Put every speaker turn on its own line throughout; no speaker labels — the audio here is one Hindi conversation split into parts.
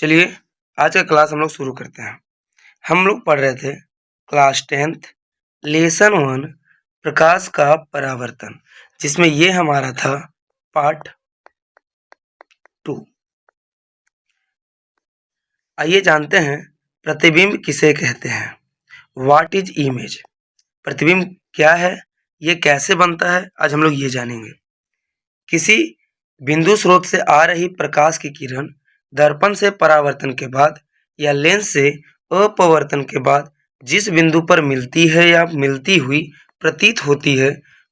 चलिए आज का क्लास हम लोग शुरू करते हैं। हम लोग पढ़ रहे थे क्लास 10th लेसन 1 प्रकाश का परावर्तन, जिसमें ये हमारा था पार्ट 2। आइए जानते हैं प्रतिबिंब किसे कहते हैं। What is image? प्रतिबिंब क्या है, ये कैसे बनता है, आज हम लोग ये जानेंगे। किसी बिंदु स्रोत से आ रही प्रकाश की किरण दर्पण से परावर्तन के बाद या लेंस से अपवर्तन के बाद जिस बिंदु पर मिलती है या मिलती हुई प्रतीत होती है,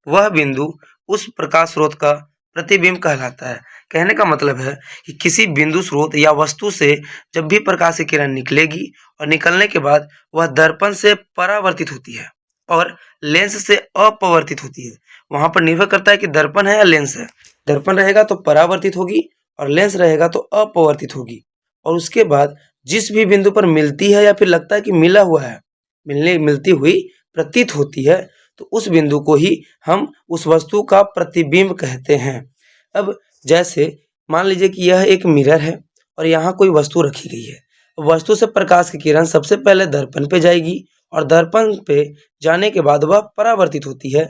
वह बिंदु उस प्रकाश स्रोत का प्रतिबिंब कहलाता है। कहने का मतलब है कि किसी बिंदु स्रोत या वस्तु से जब भी प्रकाश की किरण निकलेगी और निकलने के बाद वह दर्पण से परावर्तित होती है और लेंस से अपवर्तित होती है। वहां पर निर्भर करता है कि दर्पण है या लेंस है। दर्पण रहेगा तो परावर्तित होगी और लेंस रहेगा तो अपवर्तित होगी। और उसके बाद जिस भी बिंदु पर मिलती है या फिर लगता है कि मिला हुआ है, मिलती हुई प्रतीत होती है, तो उस बिंदु को ही हम उस वस्तु का प्रतिबिंब कहते हैं। अब जैसे मान लीजिए कि यह एक मिरर है और यहाँ कोई वस्तु रखी गई है। वस्तु से प्रकाश की किरण सबसे पहले दर्पण पे जाएगी और दर्पण पे जाने के बाद वह परावर्तित होगी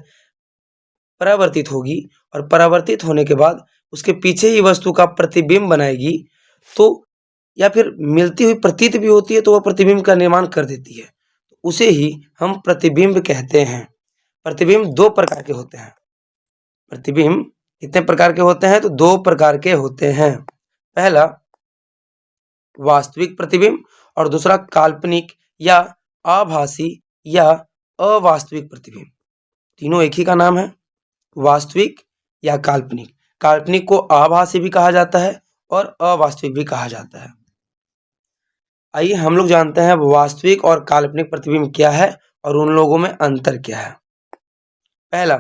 और परावर्तित होने के बाद उसके पीछे ही वस्तु का प्रतिबिंब बनाएगी। तो या फिर मिलती हुई प्रतीत भी होती है तो वह प्रतिबिंब का निर्माण कर देती है, उसे ही हम प्रतिबिंब कहते हैं। प्रतिबिंब दो प्रकार के होते हैं। प्रतिबिंब कितने प्रकार के होते हैं? तो दो प्रकार के होते हैं। पहला वास्तविक प्रतिबिंब और दूसरा काल्पनिक या आभासी या अवास्तविक प्रतिबिंब। तीनों एक ही का नाम है, वास्तविक या काल्पनिक। काल्पनिक को आभासी भी कहा जाता है और अवास्तविक भी कहा जाता है। आइए हम लोग जानते हैं वास्तविक और काल्पनिक प्रतिबिंब क्या है और उन लोगों में अंतर क्या है। पहला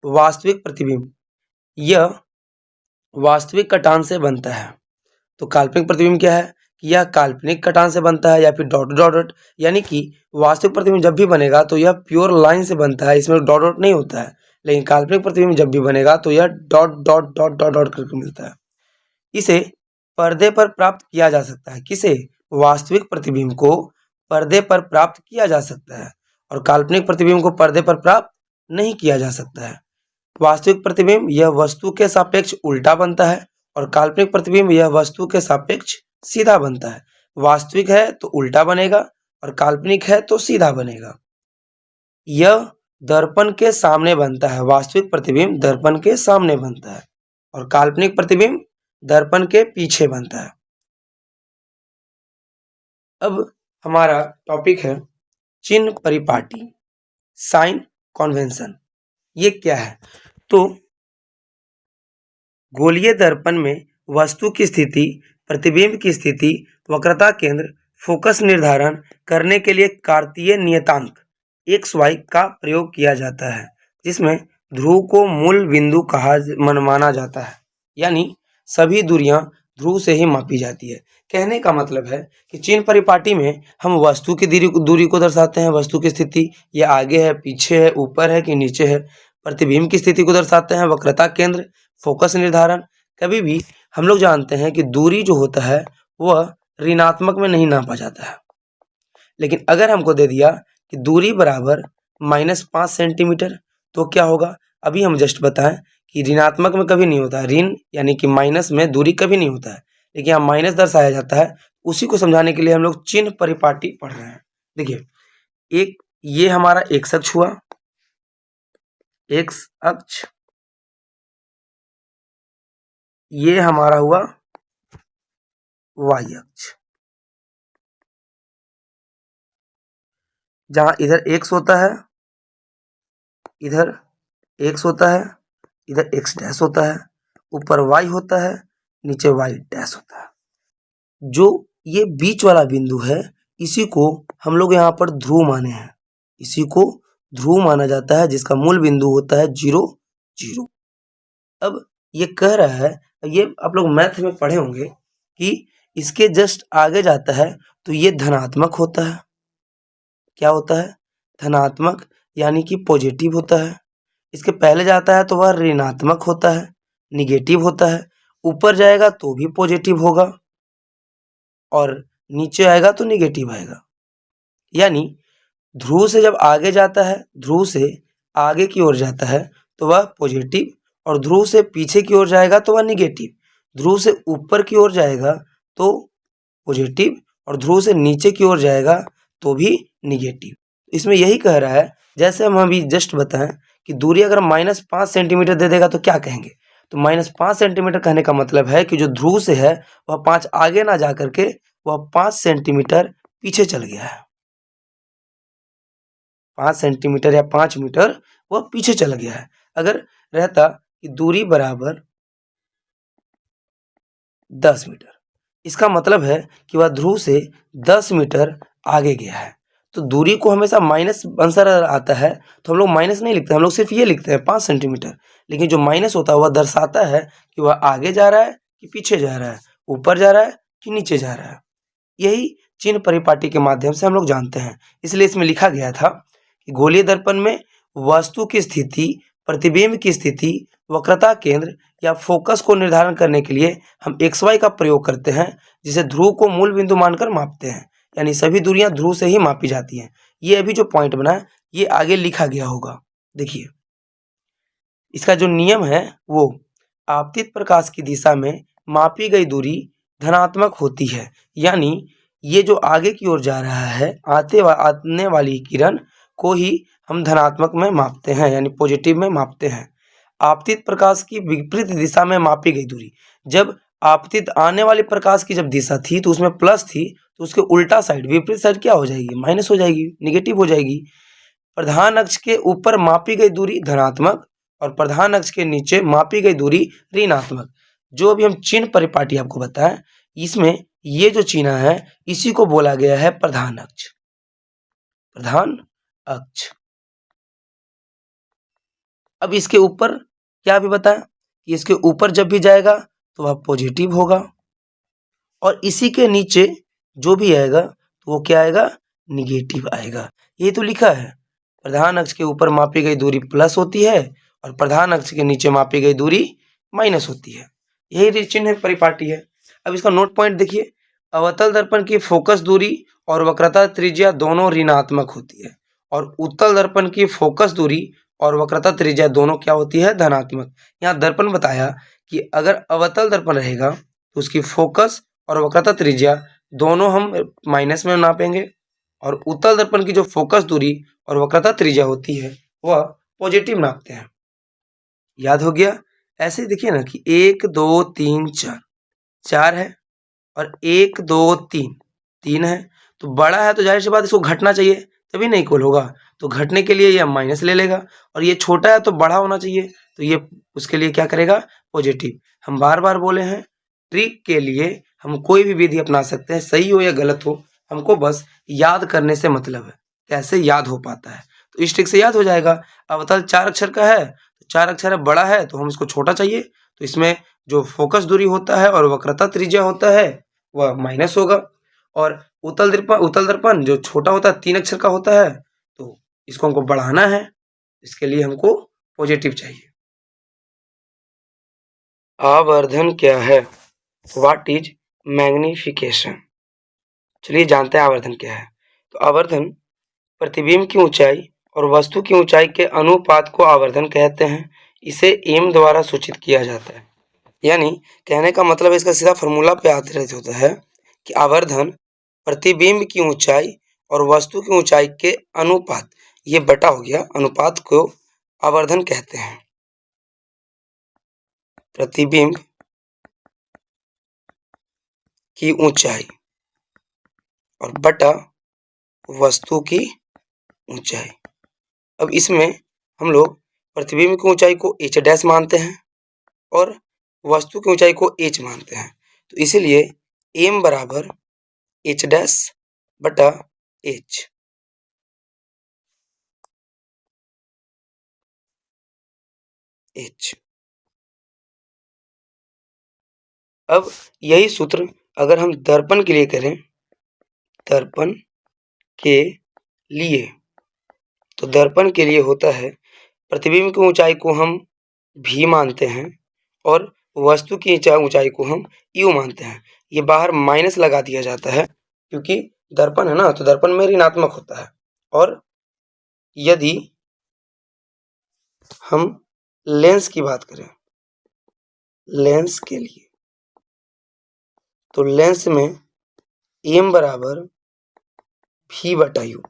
वास्तविक प्रतिबिंब, यह वास्तविक कटान से बनता है। तो काल्पनिक प्रतिबिंब क्या है कि यह काल्पनिक कटान से बनता है या फिर डॉट डॉट डॉट, यानी कि वास्तविक प्रतिबिंब जब भी बनेगा तो यह प्योर लाइन से बनता है, इसमें डॉट डॉट नहीं होता है। लेकिन काल्पनिक प्रतिबिंब जब भी बनेगा तो यह dot dot dot dot dot करके मिलता है। इसे पर्दे पर प्राप्त किया जा सकता है। किसे? वास्तविक प्रतिबिंब को पर्दे पर प्राप्त किया जा सकता है और काल्पनिक प्रतिबिंब को पर्दे पर प्राप्त नहीं किया जा सकता है। वास्तविक प्रतिबिंब यह वस्तु के सापेक्ष उल्टा बनता है और काल्पनिक प्रतिबिंब यह वस्तु के सापेक्ष सीधा बनता है। वास्तविक है तो उल्टा बनेगा और काल्पनिक है तो सीधा बनेगा। यह दर्पण के सामने बनता है। वास्तविक प्रतिबिंब दर्पण के सामने बनता है और काल्पनिक प्रतिबिंब दर्पण के पीछे बनता है। अब हमारा टॉपिक है चिन्ह परिपाटी, साइन कन्वेंशन। ये क्या है? तो गोलीय दर्पण में वस्तु की स्थिति, प्रतिबिंब की स्थिति, वक्रता केंद्र, फोकस निर्धारण करने के लिए कार्तीय नियतांक XY का प्रयोग किया जाता है, जिसमें ध्रुव को मूल बिंदु माना जाता है, यानी सभी दूरियां ध्रुव से ही मापी जाती है। कहने का मतलब है कि चिन्ह परिपाटी में हम वस्तु की दूरी को दर्शाते हैं। वस्तु की स्थिति ये आगे है, पीछे है, ऊपर है कि नीचे है। प्रतिबिंब की स्थिति को दर्शाते हैं वक्रता केंद्र, फोकस निर्धारण। कभी भी हम लोग जानते हैं कि दूरी जो होता है वह ऋणात्मक में नहीं नापा जाता है। लेकिन अगर हमको दे दिया कि दूरी बराबर -5 सेंटीमीटर, तो क्या होगा? अभी हम जस्ट बताएं कि ऋणात्मक में कभी नहीं होता है, ऋण यानी कि माइनस में दूरी कभी नहीं होता है, लेकिन यहाँ माइनस दर्शाया जाता है। उसी को समझाने के लिए हम लोग चिन्ह परिपाटी पढ़ रहे हैं। देखिए, एक ये हमारा एक्स अक्ष हुआ, एक्स अक्ष, ये हमारा हुआ वाई अक्ष। जहां इधर एक्स होता है, इधर एक्स होता है, इधर एक्स डैश होता है, ऊपर वाई होता है, नीचे वाई डैश होता है। जो ये बीच वाला बिंदु है, इसी को हम लोग यहाँ पर ध्रुव माने हैं। इसी को ध्रुव माना जाता है, जिसका मूल बिंदु होता है 0 0। अब ये कह रहा है, ये आप लोग मैथ में पढ़े होंगे कि इसके जस्ट आगे जाता है तो ये धनात्मक होता है। क्या होता है? धनात्मक, यानी कि पॉजिटिव होता है। इसके पहले जाता है तो वह ऋणात्मक होता है, निगेटिव होता है। ऊपर जाएगा तो भी पॉजिटिव होगा। और नीचे आएगा तो निगेटिव आएगा। यानी ध्रुव से जब आगे जाता है, ध्रुव से आगे की ओर जाता है तो वह पॉजिटिव, और ध्रुव से पीछे की ओर जाएगा तो वह निगेटिव। ध्रुव से ऊपर की ओर जाएगा तो पॉजिटिव, और ध्रुव से नीचे की ओर जाएगा तो भी निगेटिव। इसमें यही कह रहा है, जैसे हम अभी जस्ट बताएं कि दूरी अगर -5 सेंटीमीटर दे देगा तो क्या कहेंगे, तो -5 सेंटीमीटर कहने का मतलब है कि जो ध्रुव से है वह 5 आगे ना जा करके वह 5 सेंटीमीटर पीछे चल गया है। 5 सेंटीमीटर या 5 मीटर वह पीछे चला गया है। अगर रहता कि दूरी बराबर 10 मीटर, इसका मतलब है कि वह ध्रुव से 10 मीटर आगे गया है। तो दूरी को हमेशा माइनस आंसर आता है तो हम लोग माइनस नहीं लिखते, हम लोग सिर्फ ये लिखते हैं 5 सेंटीमीटर। लेकिन जो माइनस होता है वह दर्शाता है कि वह आगे जा रहा है कि पीछे जा रहा है, ऊपर जा रहा है कि नीचे जा रहा है। यही चिन्ह परिपाटी के माध्यम से हम लोग जानते हैं। इसलिए इसमें लिखा गया था कि गोलीय दर्पण में वस्तु की स्थिति, प्रतिबिंब की स्थिति, वक्रता केंद्र या फोकस को निर्धारण करने के लिए हम XY का प्रयोग करते हैं, जिसे ध्रुव को मूल बिंदु मानकर मापते हैं। यानी सभी दूरियां ध्रुव से ही मापी जाती हैं। ये अभी जो पॉइंट बना है ये आगे लिखा गया होगा। देखिए इसका जो नियम है वो आपतित प्रकाश की दिशा में मापी गई दूरी धनात्मक होती है। यानी ये जो आगे की ओर जा रहा है, आने वाली किरण को ही हम धनात्मक में मापते हैं, यानी पॉजिटिव में मापते हैं। आपतित प्रकाश की विपरीत दिशा में मापी गई दूरी, जब आपतित आने वाले प्रकाश की जब दिशा थी तो उसमें प्लस थी, तो उसके उल्टा साइड, विपरीत साइड क्या हो जाएगी, माइनस हो जाएगी, निगेटिव हो जाएगी। प्रधान अक्ष के ऊपर मापी गई दूरी धनात्मक और प्रधान अक्ष के नीचे मापी गई दूरी ऋणात्मक। जो अभी हम चिन्ह परिपाटी आपको बताएं, इसमें ये जो चिन्ह है इसी को बोला गया है प्रधान अक्ष। प्रधान अक्ष। अब इसके ऊपर क्या अभी बताएं कि इसके ऊपर जब भी जाएगा तो वह पॉजिटिव होगा, और इसी के नीचे जो भी आएगा तो वो क्या आएगा, निगेटिव आएगा। ये तो लिखा है प्रधान अक्ष के ऊपर मापी गई दूरी प्लस होती है और प्रधान अक्ष के नीचे मापी गई दूरी माइनस होती है। यही चिन्ह परिपाटी है। अब इसका नोट पॉइंट देखिए, अवतल दर्पण की फोकस दूरी और वक्रता त्रिज्या दोनों ऋणात्मक होती है, और उत्तल दर्पण की फोकस दूरी और वक्रता त्रिज्या दोनों क्या होती है, धनात्मक। यहाँ दर्पण बताया कि अगर अवतल दर्पण रहेगा तो उसकी फोकस और वक्रता त्रिज्या दोनों हम माइनस में नापेंगे, और उत्तल दर्पण की जो फोकस दूरी और वक्रता त्रिज्या होती है वह पॉजिटिव नापते हैं। याद हो गया। ऐसे देखिए ना कि 1 2 3 4 4 है, और 1 2 3 3 है, तो बड़ा है तो जाहिर सी बात इसको घटना चाहिए, तभी नहीं इक्वल होगा। तो घटने के लिए ये माइनस ले लेगा, और ये छोटा है तो बड़ा होना चाहिए, तो ये उसके लिए क्या करेगा, पॉजिटिव। हम बार बार बोले हैं, ट्रिक के लिए हम कोई भी विधि अपना सकते हैं, सही हो या गलत हो, हमको बस याद करने से मतलब है। कैसे याद हो पाता है, तो इस ट्रिक से याद हो जाएगा। अवतल 4 अक्षर का है, तो 4 अक्षर है, बड़ा है तो हम इसको छोटा चाहिए, तो इसमें जो फोकस दूरी होता है और वक्रता त्रिज्या होता है वह माइनस होगा। और उत्तल दर्पण जो छोटा होता है, 3 अक्षर का होता है, तो इसको हमको बढ़ाना है, इसके लिए हमको पॉजिटिव चाहिए। आवर्धन क्या है, व्हाट इज मैग्निफिकेशन। चलिए जानते हैं आवर्धन क्या है। तो आवर्धन प्रतिबिंब की ऊंचाई और वस्तु की ऊंचाई के अनुपात को आवर्धन कहते हैं। इसे एम द्वारा सूचित किया जाता है। यानी कहने का मतलब इसका सीधा फॉर्मूला पे आधारित होता है कि आवर्धन प्रतिबिंब की ऊंचाई और वस्तु की ऊंचाई के अनुपात, ये बटा हो गया, अनुपात को आवर्धन कहते हैं। प्रतिबिंब की ऊंचाई और बटा वस्तु की ऊंचाई। अब इसमें हम लोग प्रतिबिंब की ऊंचाई को h डैश मानते हैं और वस्तु की ऊंचाई को h मानते हैं, तो इसीलिए m बराबर h डैश बटा h। अब यही सूत्र अगर हम दर्पण के लिए करें, दर्पण के लिए, तो दर्पण के लिए होता है प्रतिबिंब की ऊंचाई को हम v मानते हैं और वस्तु की ऊंचाई को हम u मानते हैं। ये बाहर माइनस लगा दिया जाता है, क्योंकि दर्पण है ना, तो दर्पण में ऋणात्मक होता है। और यदि हम लेंस की बात करें, लेंस के लिए, तो लेंस में m बराबर v बटा u,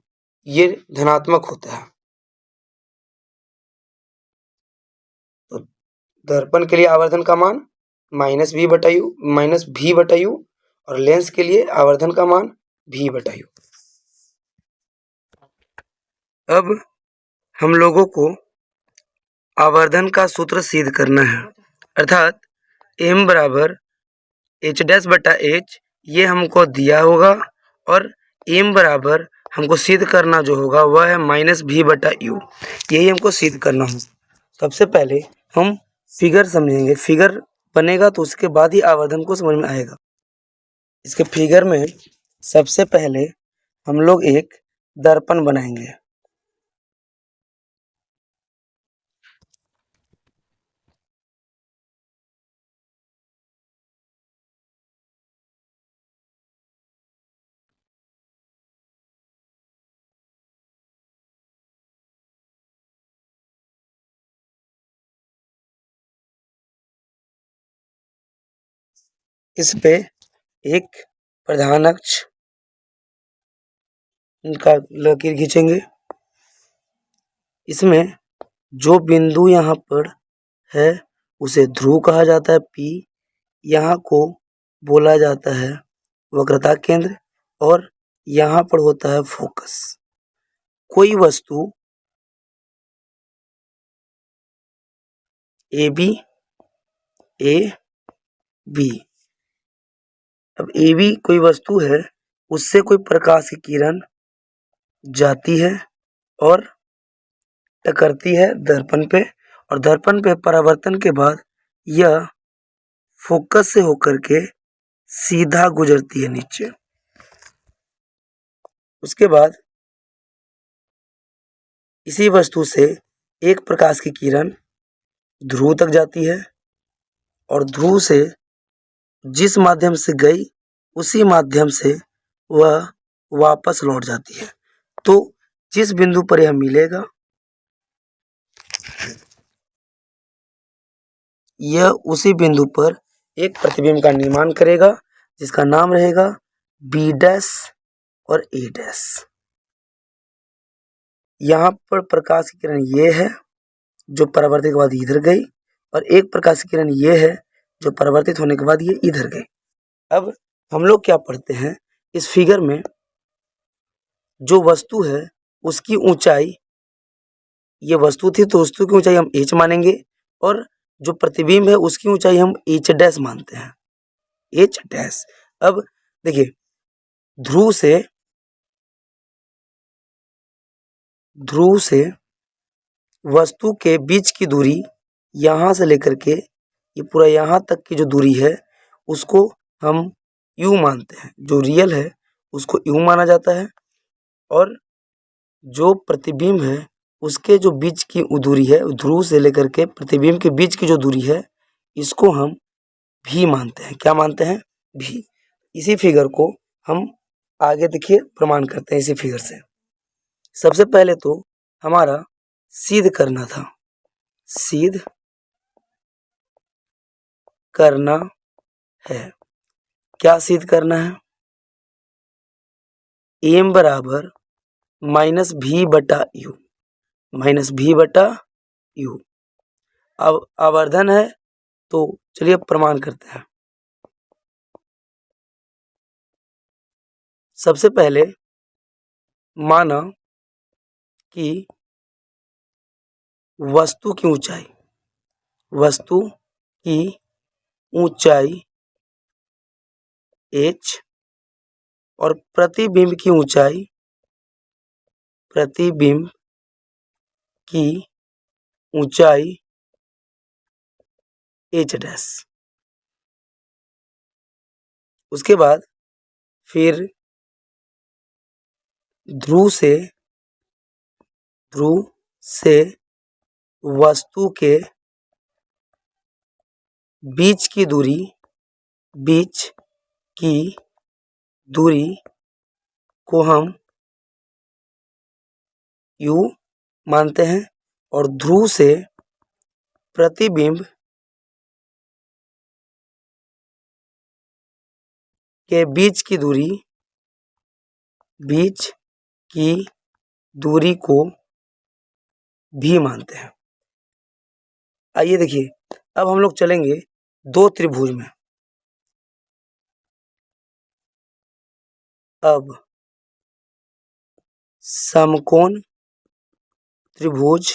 ये धनात्मक होता है। तो दर्पण के लिए आवर्धन का मान -v बटा u, और लेंस के लिए आवर्धन का मान v बटा u। अब हम लोगों को आवर्धन का सूत्र सिद्ध करना है, अर्थात m बराबर h डैश बटा h, ये हमको दिया होगा, और m बराबर हमको सिद्ध करना जो होगा वह है -v बटा u, यही हमको सिद्ध करना होगा। सबसे पहले हम फिगर समझेंगे, फिगर बनेगा तो उसके बाद ही आवर्धन को समझ में आएगा। इसके फिगर में सबसे पहले हम लोग एक दर्पण बनाएंगे। इस पे एक प्रधान अक्ष का लकीर खींचेंगे। इसमें जो बिंदु यहाँ पर है उसे ध्रुव कहा जाता है P, यहाँ को बोला जाता है वक्रता केंद्र, और यहाँ पर होता है फोकस। कोई वस्तु AB, AB, अब AB कोई वस्तु है, उससे कोई प्रकाश की किरण जाती है और टकरती है दर्पण पे, और दर्पण पे परावर्तन के बाद यह फोकस से होकर के सीधा गुजरती है नीचे। उसके बाद इसी वस्तु से एक प्रकाश की किरण ध्रुव तक जाती है, और ध्रुव से जिस माध्यम से गई उसी माध्यम से वह वापस लौट जाती है। तो जिस बिंदु पर यह मिलेगा, यह उसी बिंदु पर एक प्रतिबिंब का निर्माण करेगा, जिसका नाम रहेगा B डैश और A डैश। यहाँ पर प्रकाश की किरण ये है जो परावर्तित के बाद इधर गई, और एक प्रकाश की किरण ये है जो परावर्तित होने के बाद ये इधर गई। अब हम लोग क्या पढ़ते हैं, इस फिगर में जो वस्तु है उसकी ऊंचाई, ये वस्तु थी तो वस्तु की ऊंचाई हम h मानेंगे, और जो प्रतिबिंब है उसकी ऊंचाई हम h डैश मानते हैं, h डैश। अब देखिए, ध्रुव से वस्तु के बीच की दूरी यहाँ से लेकर के ये पूरा यहाँ तक की जो दूरी है उसको हम u मानते हैं, जो रियल है उसको u माना जाता है, और जो प्रतिबिंब है उसके जो बीच की दूरी है, ध्रुव से लेकर के प्रतिबिंब के बीच की जो दूरी है, इसको हम v मानते हैं। क्या मानते हैं? v। इसी फिगर को हम आगे देखिए प्रमाण करते हैं इसी फिगर से। सबसे पहले तो हमारा सिद्ध करना था, सिद्ध करना है। क्या सिद्ध करना है? m बराबर -v बटा u, -v बटा u। अब आवर्धन है तो चलिए प्रमाण करते हैं। सबसे पहले माना कि वस्तु की ऊंचाई h और प्रतिबिंब की ऊंचाई h डैश। उसके बाद फिर ध्रुव से वस्तु के बीच की दूरी की दूरी को हम u मानते हैं और ध्रुव से प्रतिबिंब के बीच की दूरी को भी मानते हैं। आइए देखिए, अब हम लोग चलेंगे दो त्रिभुज में। अब समकोण त्रिभुज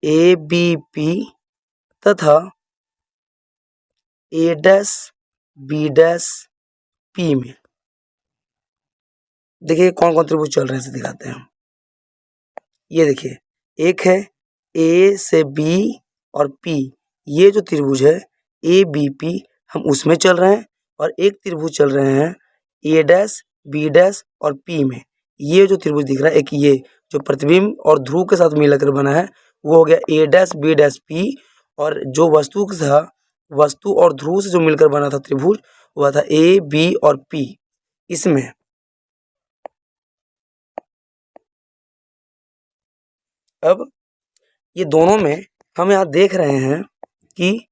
ABP तथा A'B'P में देखिए कौन कौन त्रिभुज चल रहे हैं, दिखाते हैं हम। ये देखिए, एक है A से B और P, ये जो त्रिभुज है ABP हम उसमें चल रहे हैं, और एक त्रिभुज चल रहे हैं A', B' और P में। ये जो त्रिभुज दिख रहा है, एक ये जो प्रतिबिंब और ध्रुव के साथ मिलकर बना है वो हो गया A', B', P, और जो वस्तु और ध्रुव से जो मिलकर बना था त्रिभुज वह था A, B और P। इसमें अब ये दोनों में हम यहाँ देख रहे हैं कि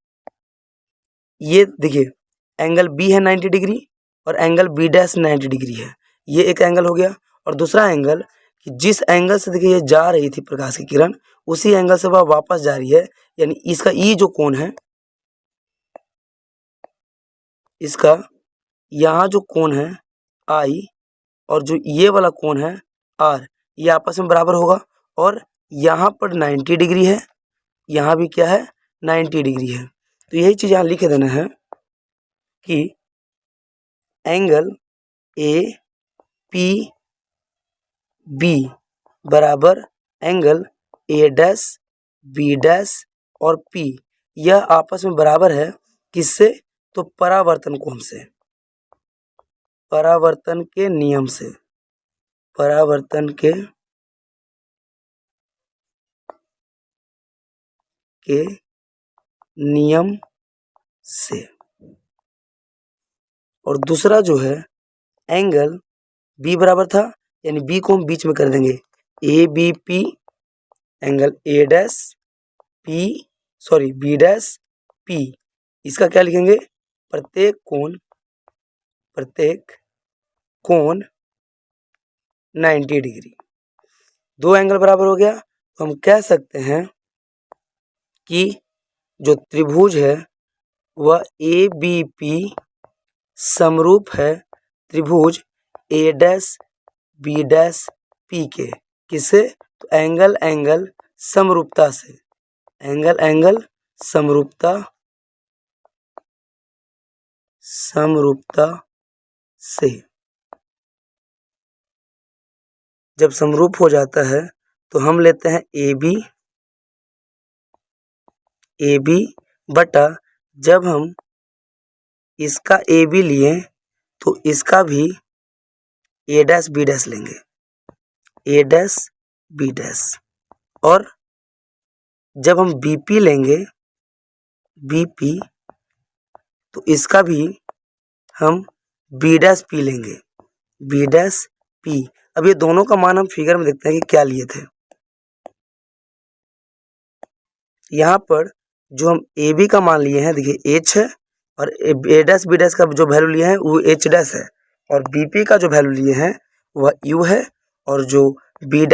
ये देखिए एंगल B है 90 डिग्री और एंगल B' 90 डिग्री है। ये एक एंगल हो गया, और दूसरा एंगल कि जिस एंगल से देखिए ये जा रही थी प्रकाश की किरण, उसी एंगल से वह वापस जा रही है, यानी इसका E जो कोण है, इसका यहाँ जो कोण है I और जो ये वाला कोण है R, ये आपस में बराबर होगा। और यहाँ पर 90 डिग्री है, यहाँ भी क्या है 90 डिग्री है। तो यही चीज़ यहाँ लिख देना है कि एंगल APB बराबर एंगल A', B' और P, यह आपस में बराबर है किससे? तो परावर्तन कोण से, परावर्तन के नियम से, परावर्तन के नियम से। और दूसरा जो है एंगल B बराबर था, यानी B को हम बीच में कर देंगे ABP, एंगल B', P, इसका क्या लिखेंगे? प्रत्येक कोण 90 डिग्री। दो एंगल बराबर हो गया, तो हम कह सकते हैं कि जो त्रिभुज है वह ABP समरूप है त्रिभुज A', B', P के। किससे? तो एंगल समरूपता से, एंगल समरूपता से। जब समरूप हो जाता है तो हम लेते हैं AB बटा, जब हम इसका AB लिए तो इसका भी A', B' लेंगे, A', और जब हम BP लेंगे, BP, तो इसका भी हम B', लेंगे, B', अब ये दोनों का मान हम फिगर में देखते हैं कि क्या लिए थे। यहाँ पर जो हम AB का मान लिए हैं, देखिए H है, और A', B' का जो वैल्यू लिए हैं वो H' है, और BP का जो वैल्यू लिए हैं वह U है, और जो B',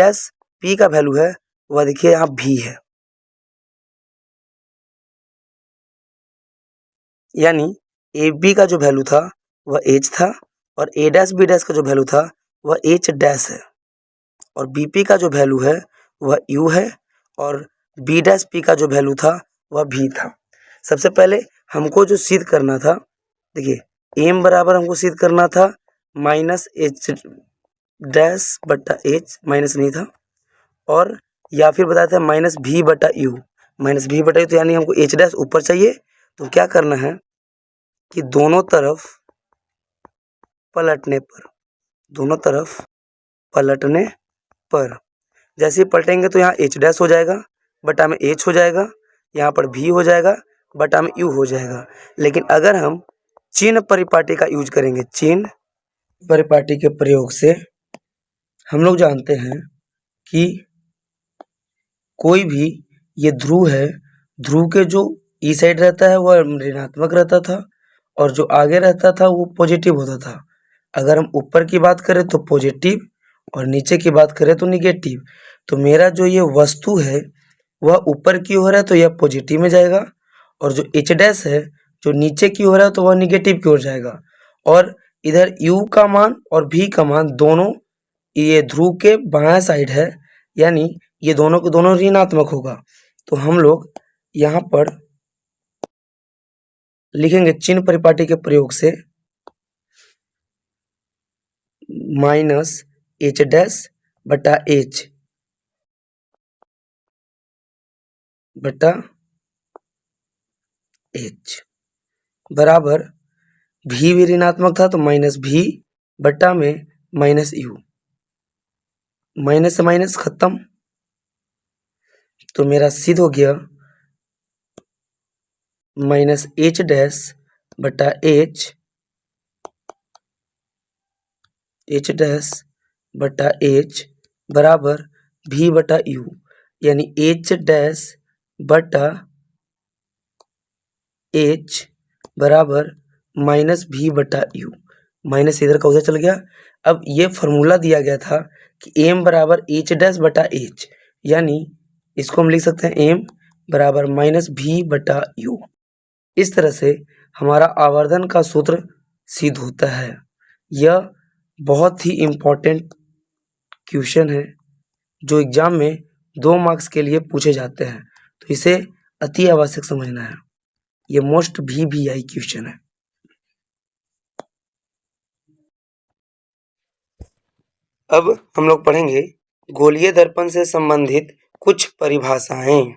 P का वैल्यू है वह देखिए यहाँ V है। यानी AB का जो वैल्यू था वह H था, और A', B' का जो वैल्यू था वह H' है, और BP का जो वैल्यू है वह U है, और B', P का जो वैल्यू था वह V था। सबसे पहले हमको जो सिद्ध करना था, देखिए M बराबर हमको सिद्ध करना था -H' बटा H, माइनस नहीं था, और या फिर बताया था -V बटा U, तो यानी हमको H' ऊपर चाहिए। तो क्या करना है कि दोनों तरफ पलटने पर जैसे ही पलटेंगे तो यहाँ H' हो जाएगा, बटा में H हो जाएगा, यहाँ पर भी हो जाएगा, बटा में यू हो जाएगा। लेकिन अगर हम चिन्ह परिपाटी का यूज करेंगे, चिन्ह परिपाटी के प्रयोग से हम लोग जानते हैं कि कोई भी ये ध्रुव है, ध्रुव के जो ई साइड रहता है वह ऋणात्मक रहता था और जो आगे रहता था वो पॉजिटिव होता था। अगर हम ऊपर की बात करें तो पॉजिटिव और नीचे की बात करें तो निगेटिव। तो मेरा जो ये वस्तु है वह ऊपर की ओर है तो यह पॉजिटिव में जाएगा, और जो एच डैश है जो नीचे की ओर है तो वह निगेटिव की ओर जाएगा। और इधर यू का मान और भी का मान दोनों ये ध्रुव के बायां साइड है, यानी ये दोनों के दोनों ऋणात्मक होगा। तो हम लोग यहाँ पर लिखेंगे चिन्ह परिपाटी के प्रयोग से माइनस एच डैश बटा एच बटा एच बराबर भी ऋणात्मक था तो माइनस भी बटा में माइनस यू, माइनस से माइनस खत्म, तो मेरा सिद्ध हो गया माइनस एच डैश बटा एच डैश बटा एच बराबर भी बटा यू, यानी एच डैश बटा एच बराबर माइनस भी बटा यू। माइनस इधर का उधर चल गया। अब ये फॉर्मूला दिया गया था कि एम बराबर एच डैश बटा एच, यानी इसको हम लिख सकते हैं एम बराबर माइनस भी बटा यू। इस तरह से हमारा आवर्धन का सूत्र सिद्ध होता है। यह बहुत ही इम्पोर्टेंट क्वेश्चन है जो एग्जाम में 2 मार्क्स के लिए पूछे जाते हैं, तो इसे अति आवश्यक समझना है। ये मोस्ट VVI क्वेश्चन है। अब हम लोग पढ़ेंगे गोलीय दर्पण से संबंधित कुछ परिभाषाएं।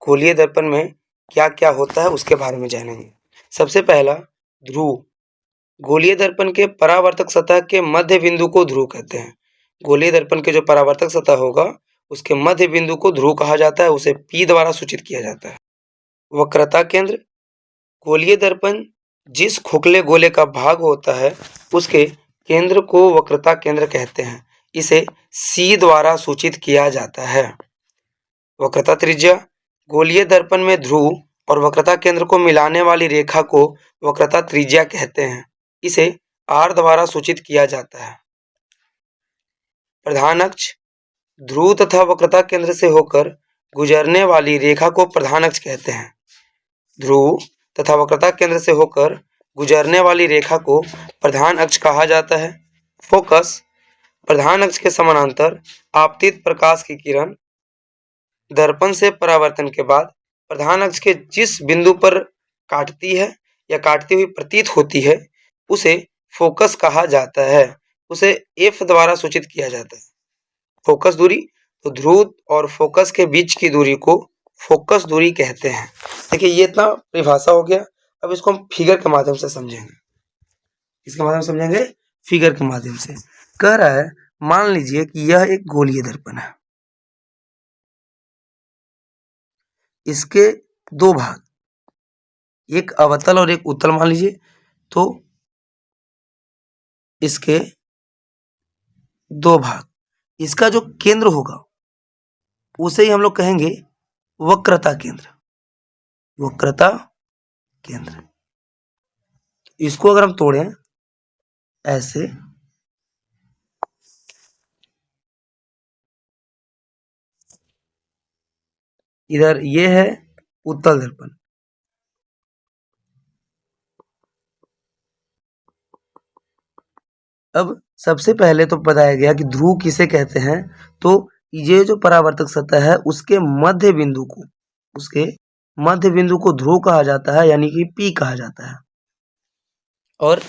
गोलीय दर्पण में क्या क्या होता है उसके बारे में जानेंगे। सबसे पहला ध्रुव। गोलीय दर्पण के परावर्तक सतह के मध्य बिंदु को ध्रुव कहते हैं। गोलीय दर्पण के जो परावर्तक सतह होगा उसके मध्य बिंदु को ध्रुव कहा जाता है, उसे P द्वारा सूचित किया जाता है। वक्रता केंद्र। गोलीय दर्पण जिस खोखले गोले का भाग होता है उसके केंद्र को वक्रता केंद्र कहते हैं, इसे C द्वारा सूचित किया जाता है। वक्रता त्रिज्या। गोलीय दर्पण में ध्रुव और वक्रता केंद्र को मिलाने वाली रेखा को वक्रता त्रिज्या कहते हैं, इसे R द्वारा सूचित किया जाता है। प्रधान अक्ष। ध्रुव तथा वक्रता केंद्र से होकर गुजरने वाली रेखा को प्रधान अक्ष कहते हैं। ध्रुव तथा वक्रता केंद्र से होकर गुजरने वाली रेखा को प्रधान अक्ष कहा जाता है। फोकस। प्रधान अक्ष के समानांतर आपतित प्रकाश की किरण दर्पण से परावर्तन के बाद प्रधान अक्ष के जिस बिंदु पर काटती है या काटती हुई प्रतीत होती है उसे फोकस कहा जाता है, उसे F द्वारा सूचित किया जाता है। फोकस दूरी। तो ध्रुव और फोकस के बीच की दूरी को फोकस दूरी कहते हैं। देखिए ये इतना परिभाषा हो गया। अब इसको हम फिगर के माध्यम से समझेंगे। इसके माध्यम से समझेंगे फिगर के माध्यम से। कह रहा है मान लीजिए कि यह एक गोलीय दर्पण है, इसके 2 भाग, एक अवतल और एक उत्तल मान लीजिए। तो इसके 2 भाग, इसका जो केंद्र होगा उसे ही हम लोग कहेंगे वक्रता केंद्र। वक्रता केंद्र। इसको अगर हम तोड़ें ऐसे, इधर ये है उत्तल दर्पण, अब सबसे पहले तो बताया गया कि ध्रुव किसे कहते हैं। तो ये जो परावर्तक सतह है उसके मध्य बिंदु को, उसके मध्य बिंदु को ध्रुव कहा जाता है, यानी कि P कहा जाता है। और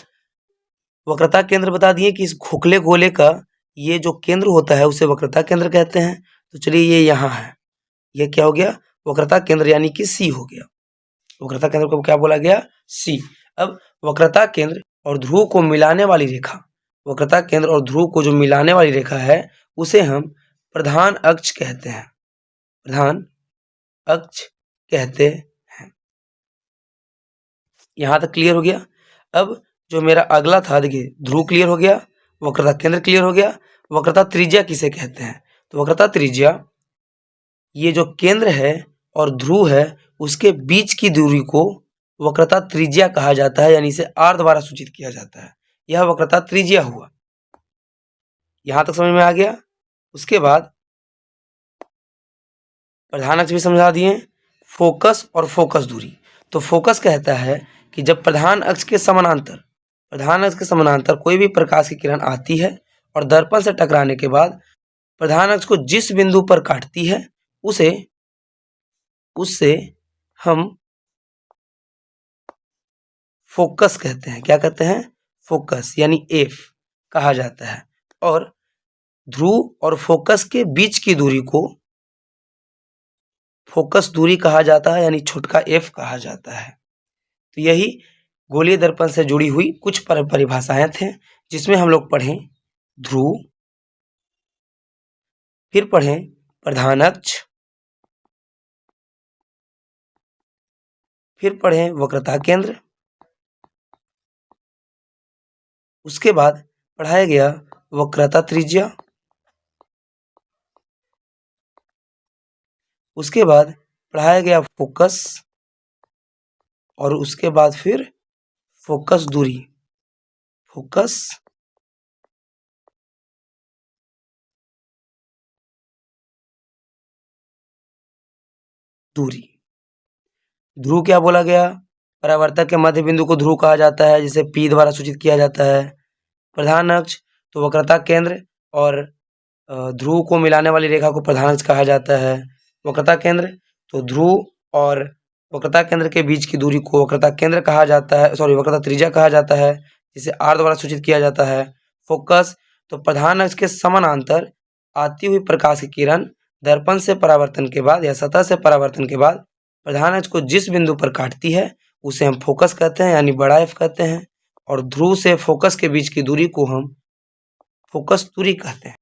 वक्रता केंद्र बता दिए कि इस खोखले गोले का ये जो केंद्र होता है उसे वक्रता केंद्र कहते हैं। तो चलिए ये यहाँ है, ये क्या हो गया वक्रता केंद्र, यानी कि C हो गया। वक्रता केंद्र को क्या बोला गया C। अब वक्रता केंद्र और ध्रुव को मिलाने वाली रेखा, वक्रता केंद्र और ध्रुव को जो मिलाने वाली रेखा है उसे हम प्रधान अक्ष कहते हैं। प्रधान अक्ष कहते हैं। यहां तक क्लियर हो गया। अब जो मेरा अगला था, देखिए ध्रुव क्लियर हो गया, वक्रता केंद्र क्लियर हो गया। वक्रता त्रिज्या किसे कहते हैं? तो वक्रता त्रिज्या ये जो केंद्र है और ध्रुव है उसके बीच की दूरी को वक्रता त्रिज्या कहा जाता है, यानी इसे आर द्वारा सूचित किया जाता है। यह वक्रता त्रिज्या हुआ। यहां तक समझ में आ गया। उसके बाद प्रधान अक्ष भी समझा दिए, फोकस और फोकस दूरी। तो फोकस कहता है कि जब प्रधान अक्ष के समानांतर कोई भी प्रकाश की किरण आती है और दर्पण से टकराने के बाद प्रधान अक्ष को जिस बिंदु पर काटती है उससे हम फोकस कहते हैं। क्या कहते हैं? फोकस, यानी एफ कहा जाता है। और ध्रुव और फोकस के बीच की दूरी को फोकस दूरी कहा जाता है, यानी छोटका एफ कहा जाता है। तो यही गोलीय दर्पण से जुड़ी हुई कुछ परिभाषाएं थे, जिसमें हम लोग पढ़ें ध्रुव, फिर पढ़ें प्रधान अक्ष, फिर पढ़ें वक्रता केंद्र, उसके बाद पढ़ाया गया वक्रता त्रिज्या, उसके बाद पढ़ाया गया फोकस, और उसके बाद फिर फोकस दूरी। ध्रुव क्या बोला गया? परावर्तक के मध्य बिंदु को ध्रुव कहा जाता है, जिसे पी द्वारा सूचित किया जाता है। प्रधान अक्ष तो वक्रता केंद्र और ध्रुव को मिलाने वाली रेखा को प्रधान अक्ष कहा जाता है। वक्रता केंद्र तो ध्रुव और वक्रता केंद्र के बीच की दूरी को वक्रता केंद्र कहा जाता है, वक्रता त्रिज्या कहा जाता है, जिसे आर द्वारा सूचित किया जाता है। फोकस तो प्रधान अक्ष के समानांतर आती हुई प्रकाश की किरण दर्पण से परावर्तन के बाद या सतह से परावर्तन के बाद प्रधान अक्ष को जिस बिंदु पर काटती है उसे हम फोकस कहते हैं, यानी बड़ा एफ कहते हैं। और ध्रुव से फोकस के बीच की दूरी को हम फोकस दूरी कहते हैं।